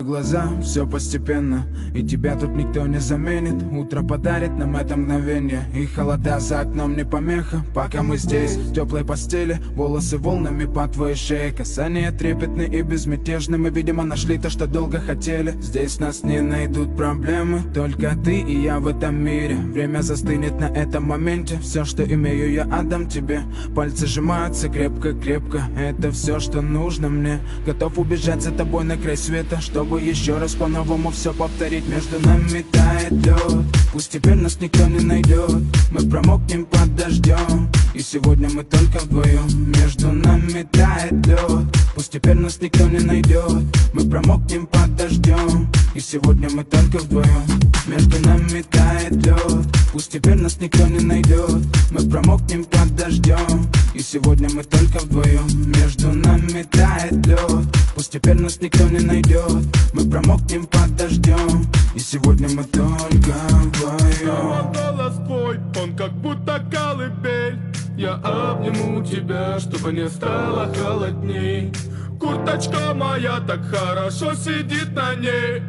Глаза, все постепенно, и тебя тут никто не заменит. Утро подарит нам это мгновение, и холода за окном не помеха. Пока мы здесь, в теплой постели, волосы волнами по твоей шее. Касания трепетны и безмятежны, мы, видимо, нашли то, что долго хотели. Здесь нас не найдут проблемы, только ты и я в этом мире. Время застынет на этом моменте, все, что имею, я отдам тебе. Пальцы сжимаются крепко-крепко, это все, что нужно мне. Готов убежать за тобой на край света, чтобы еще раз по-новому все повторить. Между нами тает лед, пусть теперь нас никто не найдет. Мы промокнем под дождем, и сегодня мы только вдвоем. Между нами тает лед, пусть теперь нас никто не найдет. Мы промокнем под дождем, и сегодня мы только вдвоем. Между нами тает лед, пусть теперь нас никто не найдет. Мы промокнем под дождем, и сегодня мы только вдвоем. Между нами тает лед, пусть теперь нас никто не найдет. Мы промокнем под дождем, и сегодня мы только вдвоем. Голос твой, он как будто колыбель. Я обниму тебя, чтобы не стало холодней. Курточка моя так хорошо сидит на ней.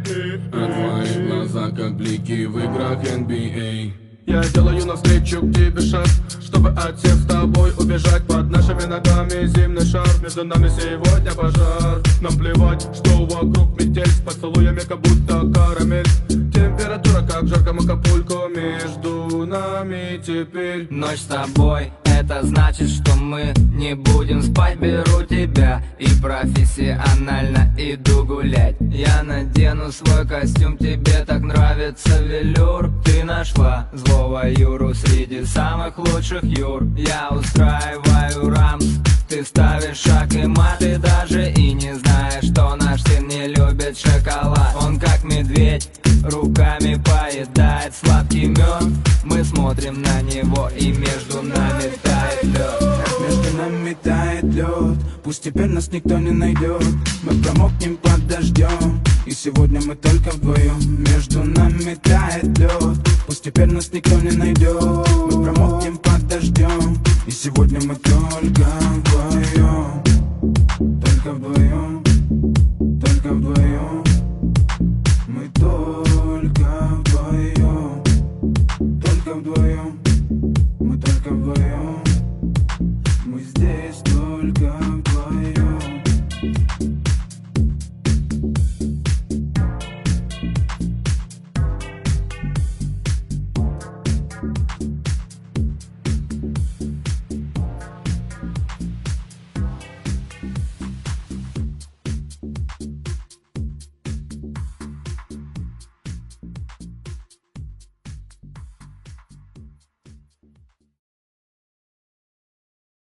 А твои глаза как блики в играх NBA. Я делаю навстречу к тебе шаг, чтобы от всех с тобой убежать. Под нашими ногами зимний шар, между нами сегодня пожар. Нам плевать, что вокруг метель, с поцелуями как будто карамель. Температура как в жарком Акапулько, между нами теперь. Ночь с тобой, это значит, что мы не будем спать. Беру тебя и профессионально иду гулять. Я надену свой костюм, тебе так нравится велюр. Ты нашла злого Юру среди самых лучших Юр. Я устраиваю рамс, ты ставишь шаг и мат. Ты даже и не знаешь, что наш сын не любит шоколад. Он как медведь, руками поедает сладкий мед. Мы смотрим на него, и между нами тает лед. Между нами тает лед, пусть теперь нас никто не найдет. Мы промокнем под дождем, и сегодня мы только вдвоем. Между нами тает лед, пусть теперь нас никто не найдет. Мы промокнем под дождем, и сегодня мы только